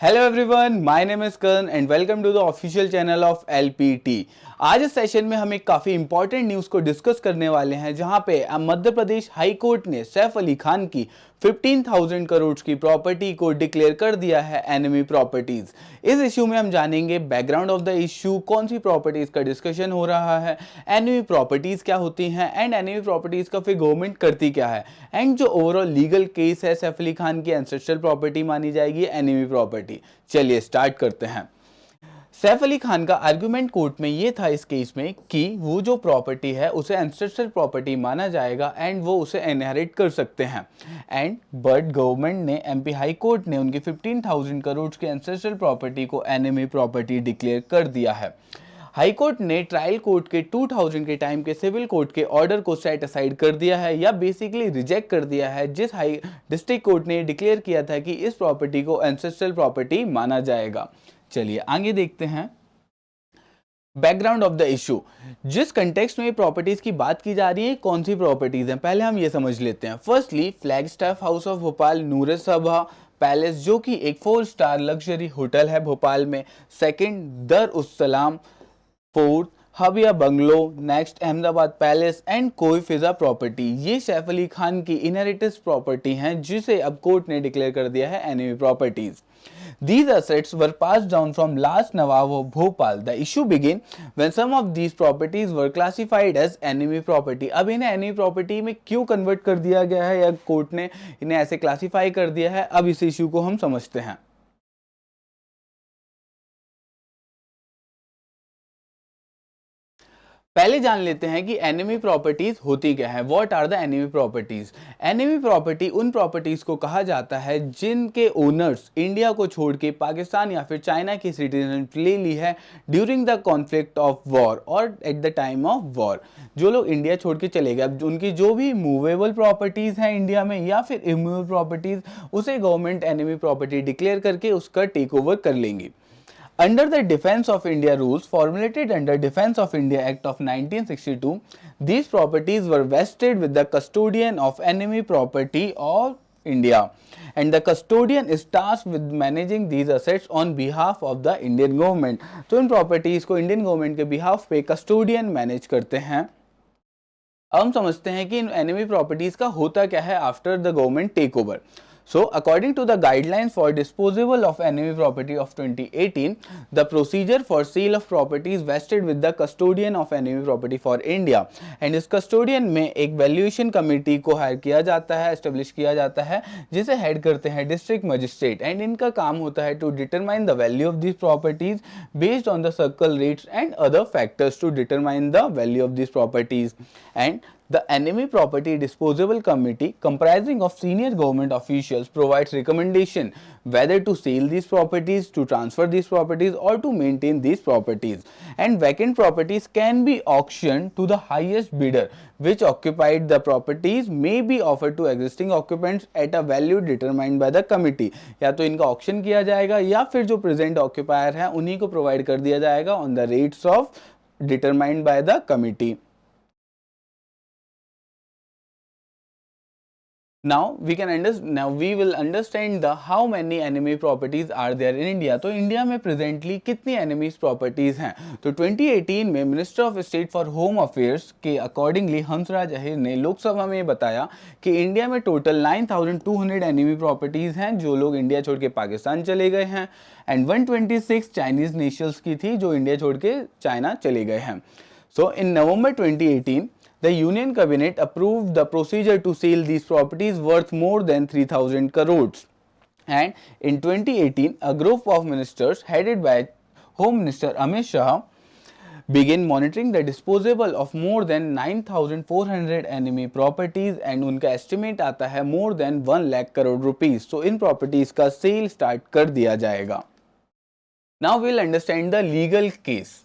Hello everyone, my name is Karn and welcome to the official channel of LPT. आज इस session में हम एक काफ़ी इंपॉर्टेंट न्यूज़ को डिस्कस करने वाले हैं, जहां पे मध्य प्रदेश हाई कोर्ट ने सैफ अली खान की 15,000 करोड़ की प्रॉपर्टी को डिक्लेयर कर दिया है एनिमी प्रॉपर्टीज। इस इश्यू में हम जानेंगे बैकग्राउंड ऑफ द इश्यू, कौन सी प्रॉपर्टीज का डिस्कशन हो रहा है, एनिमी प्रॉपर्टीज क्या होती हैं एंड एनिमी प्रॉपर्टीज का फिर गवर्नमेंट करती क्या है, एंड जो ओवरऑल लीगल केस है सैफ अली खान की एंसेस्ट्रल प्रॉपर्टी मानी जाएगी एनिमी प्रॉपर्टी। चलिए स्टार्ट करते हैं। सैफ अली खान का आर्गुमेंट कोर्ट में ये था इस केस में कि वो जो प्रॉपर्टी है उसे एंसेस्ट्रल प्रॉपर्टी माना जाएगा एंड वो उसे इनहेरिट कर सकते हैं। एंड बट गवर्नमेंट ने एमपी हाई कोर्ट ने उनकी 15,000 करोड़ की एंसेस्ट्रल प्रॉपर्टी को एनिमी प्रॉपर्टी डिक्लेयर कर दिया है। हाई कोर्ट ने ट्रायल कोर्ट के 2000 के टाइम के सिविल कोर्ट के ऑर्डर को सेट असाइड कर दिया है या बेसिकली रिजेक्ट कर दिया है, जिस हाई डिस्ट्रिक्ट कोर्ट ने डिक्लेयर किया था कि इस प्रॉपर्टी को एंसेस्ट्रल प्रॉपर्टी माना जाएगा। चलिए आगे देखते हैं बैकग्राउंड ऑफ द इशू। जिस कंटेक्स्ट में प्रॉपर्टीज की बात की जा रही है, कौन सी प्रॉपर्टीज हैं, पहले हम ये समझ लेते हैं। Firstly Flagstaff house of Bhopal Noor Sabha palace, जो कि एक 4 स्टार लग्जरी होटल है भोपाल में। Second Dar us Salam fourth Habibia bungalow, next Ahmedabad palace and Kohi Fiza property. ये सैफ अली खान की इनहेरिटेंस प्रॉपर्टी हैं, जिसे अब कोर्ट ने डिक्लेयर कर दिया है enemy properties. These assets were passed down from last Nawab of Bhopal. The issue began when some of these properties were classified as enemy property. अब इन्हें enemy property में क्यों कन्वर्ट कर दिया गया है या कोर्ट ने इन्हें ऐसे क्लासीफाई कर दिया है, अब इस इश्यू को हम समझते हैं। पहले जान लेते हैं कि एनिमी प्रॉपर्टीज होती क्या है। What are the enemy properties? Enemy property उन प्रॉपर्टीज को कहा जाता है जिनके ओनर्स इंडिया को छोड़ के पाकिस्तान या फिर चाइना की सिटीजनशिप ले ली है during the conflict of war और at the time of war. जो लोग इंडिया छोड़ के चले गए, अब उनकी जो भी मूवेबल प्रॉपर्टीज हैं इंडिया में या फिर इमूवेबल प्रॉपर्टीज, उसे गवर्नमेंट एनिमी प्रॉपर्टी डिक्लेयर करके उसका टेक ओवर कर लेंगी। Under the Defense of India rules formulated under Defense of India Act of 1962, these properties were vested with the custodian of enemy property of India, and the custodian is tasked with managing these assets on behalf of the Indian government. तो इन properties को Indian government के behalf पे custodian manage करते हैं। अब हम समझते हैं कि इन enemy properties का होता क्या है after the government takeover. So, according to the guidelines for disposal of enemy property of 2018, the procedure for sale of properties vested with the custodian of enemy property for India, and इस custodian में एक valuation committee को hire किया जाता है, establish किया जाता है, जिसे head करते हैं district magistrate, and इनका काम होता है to determine the value of these properties based on the circle rates and other factors to determine the value of these properties. And the enemy property disposal committee comprising of senior government officials provides recommendation whether to sell these properties, to transfer these properties or to maintain these properties. And vacant properties can be auctioned to the highest bidder which occupied the properties may be offered to existing occupants at a value determined by the committee. या तो इनका auction किया जाएगा या फिर जो present occupier है उन्हीं को provide कर दिया जाएगा on the rates of determined by the committee. Now we will understand the how many enemy properties are there in India. तो इंडिया में प्रेजेंटली कितनी enemies properties हैं? तो 2018 में minister of state for home affairs के accordingly Hansraj Ahir ने लोकसभा में बताया कि इंडिया में टोटल 9,200 enemy properties हैं जो लोग इंडिया छोड़ के पाकिस्तान चले गए हैं, एंड 126 चाइनीज नेशनल्स की थी जो इंडिया छोड़ के चाइना चले गए हैं। सो इन नवंबर 2018 the Union Cabinet approved the procedure to sell these properties worth more than 3,000 crores. And in 2018, a group of ministers headed by Home Minister Amit Shah began monitoring the disposal of more than 9,400 enemy properties, and उनका estimate आता है more than 1 lakh crore rupees. So इन properties का sale start कर दिया जाएगा। Now we'll understand the legal case.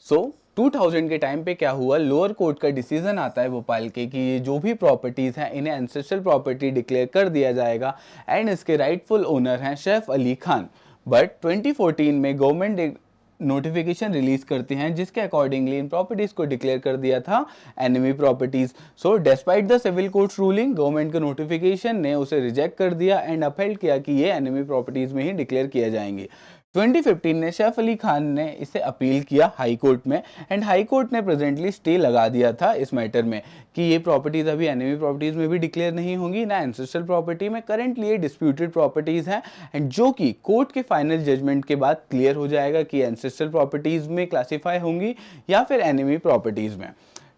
So 2000 के time पे क्या हुआ, लोअर कोर्ट का डिसीजन आता है भोपाल के कि ये जो भी प्रॉपर्टीज हैं इन्हें एंसेस्ट्रल प्रॉपर्टी डिक्लेयर कर दिया जाएगा एंड इसके राइटफुल ओनर हैं सैफ अली खान। बट 2014 में गवर्नमेंट नोटिफिकेशन रिलीज करती हैं जिसके अकॉर्डिंगली इन प्रॉपर्टीज को डिक्लेयर कर दिया था enemy properties. So despite the civil court's ruling, government के नोटिफिकेशन ने उसे रिजेक्ट कर दिया एंड अपहेल्ड किया कि ये एनिमी प्रॉपर्टीज में ही डिक्लेयर किया जाएंगे। 2015 में सैफ अली खान ने इसे अपील किया हाई कोर्ट में एंड हाई कोर्ट ने प्रेजेंटली स्टे लगा दिया था इस मैटर में कि ये प्रॉपर्टीज अभी एनिमी प्रॉपर्टीज में भी डिक्लेयर नहीं होंगी ना एंसेस्ट्रल प्रॉपर्टी में। करंटली ये डिस्प्यूटेड प्रॉपर्टीज हैं एंड जो कि कोर्ट के फाइनल जजमेंट के बाद क्लियर हो जाएगा कि एंसेस्ट्रल प्रॉपर्टीज में क्लासीफाई होंगी या फिर एनिमी प्रॉपर्टीज में।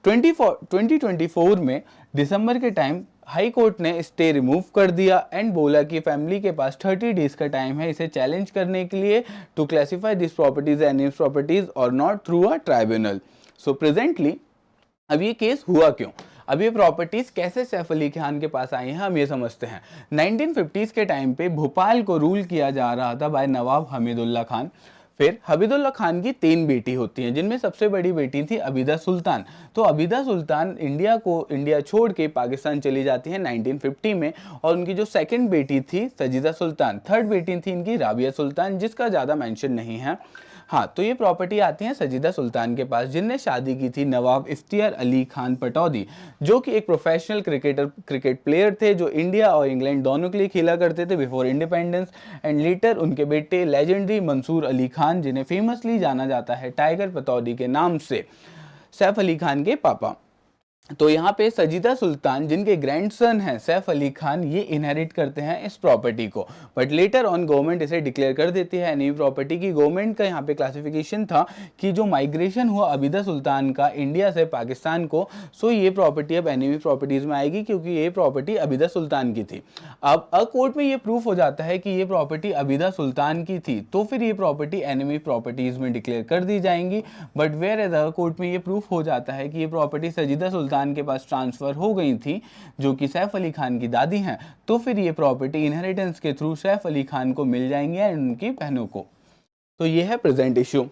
2024 में दिसंबर के टाइम हाई कोर्ट ने स्टे रिमूव कर दिया एंड बोला कि फैमिली के पास 30 डेज का टाइम है इसे चैलेंज करने के लिए to classify this properties enemy properties और not through a tribunal. So presently अब ये केस हुआ क्यों, अब ये प्रॉपर्टीज कैसे सैफ अली खान के पास आई हैं, हम ये समझते हैं। 1950s के टाइम पे भोपाल को रूल किया जा रहा था बाय नवाब हमीदुल्ला खान। फिर हमीदुल्ला खान की 3 बेटी होती हैं जिनमें सबसे बड़ी बेटी थी अबीदा सुल्तान। तो अबीदा सुल्तान इंडिया छोड़ के पाकिस्तान चली जाती है 1950 में और उनकी जो सेकंड बेटी थी सजीदा सुल्तान, थर्ड बेटी थी इनकी राबिया सुल्तान जिसका ज़्यादा मेंशन नहीं है। हाँ, तो ये प्रॉपर्टी आती है सजीदा सुल्तान के पास जिनने शादी की थी नवाब इफ्तियार अली खान पटौदी जो कि एक प्रोफेशनल क्रिकेट प्लेयर थे जो इंडिया और इंग्लैंड दोनों के लिए खेला करते थे बिफोर इंडिपेंडेंस। एंड लेटर उनके बेटे लेजेंडरी मंसूर अली खान जिन्हें फेमसली जाना जाता है टाइगर पतौदी के नाम से, सैफ अली खान के पापा। तो यहाँ पे सजीदा सुल्तान जिनके ग्रैंडसन हैं सैफ अली खान ये इनहेरिट करते हैं इस प्रॉपर्टी को, बट लेटर ऑन गवर्नमेंट इसे डिक्लेयर कर देती है एनिमी प्रॉपर्टी की। गवर्नमेंट का यहाँ पे क्लासिफिकेशन था कि जो माइग्रेशन हुआ अबीदा सुल्तान का इंडिया से पाकिस्तान को, सो ये प्रॉपर्टी अब एनिमी प्रॉपर्टीज में आएगी क्योंकि ये प्रॉपर्टी अबीदा सुल्तान की थी। अब कोर्ट में ये प्रूफ हो जाता है कि ये प्रॉपर्टी अबीदा सुल्तान की थी तो फिर ये प्रॉपर्टी एनिमी प्रॉपर्टीज में डिक्लेयर कर दी जाएंगी। बट वेयर एज कोर्ट में ये प्रूफ हो जाता है कि ये प्रॉपर्टी सजीदा सुल्तान के पास ट्रांसफर हो गई थी जो कि सैफ अली खान की दादी हैं, तो फिर ये प्रॉपर्टी इनहेरिटेंस के थ्रू सैफ अली खान को मिल जाएंगी एंड उनकी बहनों को। तो ये है प्रेजेंट इशू।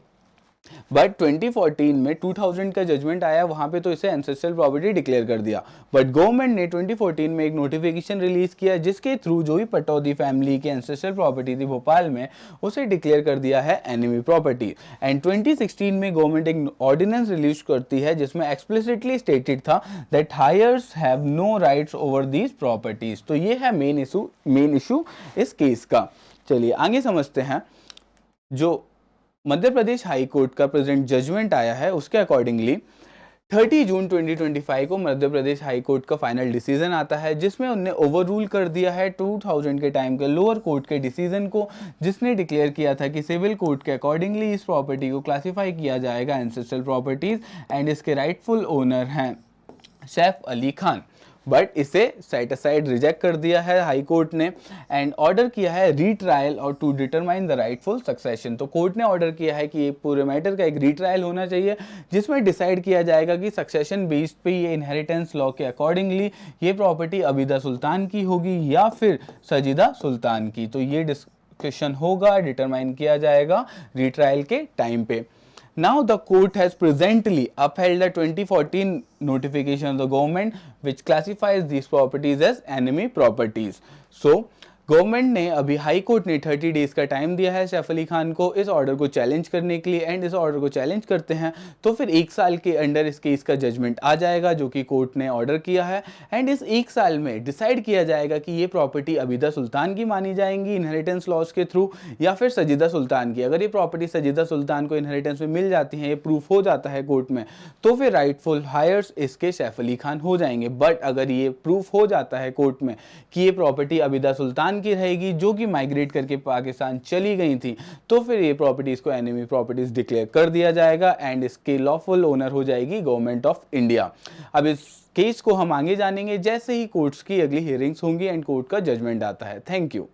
बट 2014 में 2000 का जजमेंट आया, वहां पे तो इसे एंसेस्ट्रल प्रॉपर्टी डिक्लेयर कर दिया। बट गवर्नमेंट ने 2014 में एक नोटिफिकेशन रिलीज किया जिसके थ्रू जो भी पटौदी फैमिली की एंसेस्ट्रल प्रॉपर्टी थी भोपाल में उसे डिक्लेयर कर दिया है एनिमी प्रॉपर्टी। एंड 2016 में गवर्नमेंट एक ऑर्डिनेंस रिलीज करती है जिसमें एक्सप्लिसिटली स्टेटेड था that heirs have no rights over these properties. तो ये है मेन इशू इस केस का। चलिए आगे समझते हैं। जो मध्य प्रदेश हाई कोर्ट का प्रेजेंट जजमेंट आया है उसके अकॉर्डिंगली 30 जून 2025 को मध्य प्रदेश हाई कोर्ट का फाइनल डिसीजन आता है जिसमें उन्होंने ओवर रूल कर दिया है 2000 के टाइम के लोअर कोर्ट के डिसीजन को जिसने डिक्लेयर किया था कि सिविल कोर्ट के अकॉर्डिंगली इस प्रॉपर्टी को क्लासिफाई किया जाएगा एंसेस्ट्रल प्रॉपर्टीज एंड इसके राइटफुल ओनर हैं सैफ अली खान। बट इसे सेट असाइड रिजेक्ट कर दिया है हाई कोर्ट ने एंड ऑर्डर किया है रीट्रायल और to determine the rightful succession. तो कोर्ट ने ऑर्डर किया है कि ये पूरे मैटर का एक रीट्रायल होना चाहिए जिसमें डिसाइड किया जाएगा कि सक्सेशन बेस्ड पे ये इनहेरिटेंस लॉ के अकॉर्डिंगली ये प्रॉपर्टी अबीदा सुल्तान की होगी या फिर सजीदा सुल्तान की। तो ये डिस्कशन होगा, डिटरमाइन किया जाएगा रीट्रायल के टाइम पे। Now the court has presently upheld the 2014 notification of the government which classifies these properties as enemy properties. So government ने अभी हाई कोर्ट ने 30 डेज का टाइम दिया है सैफ अली खान को इस ऑर्डर को चैलेंज करने के लिए एंड इस ऑर्डर को चैलेंज करते हैं तो फिर 1 साल के अंडर इस केस का जजमेंट आ जाएगा जो कि कोर्ट ने ऑर्डर किया है एंड इस 1 साल में डिसाइड किया जाएगा कि ये प्रॉपर्टी अबीदा सुल्तान की मानी जाएंगी इनहेरिटेंस लॉज के थ्रू या फिर सजीदा सुल्तान की। अगर ये प्रॉपर्टी सजीदा सुल्तान को इनहेरिटेंस में मिल जाती है, ये प्रूफ हो जाता है कोर्ट में, तो फिर राइटफुल हायर्स इसके सैफ अली खान हो जाएंगे। बट अगर ये प्रूफ हो जाता है कोर्ट में कि ये प्रॉपर्टी अबीदा सुल्तान की रहेगी जो कि माइग्रेट करके पाकिस्तान चली गई थी, तो फिर ये प्रॉपर्टीज को एनिमी प्रॉपर्टीज डिक्लेयर कर दिया जाएगा एंड इसके लॉफुल ओनर हो जाएगी गवर्नमेंट ऑफ इंडिया। अब इस केस को हम आगे जानेंगे जैसे ही कोर्ट्स की अगली हियरिंग्स होंगी एंड कोर्ट का जजमेंट आता है। Thank you.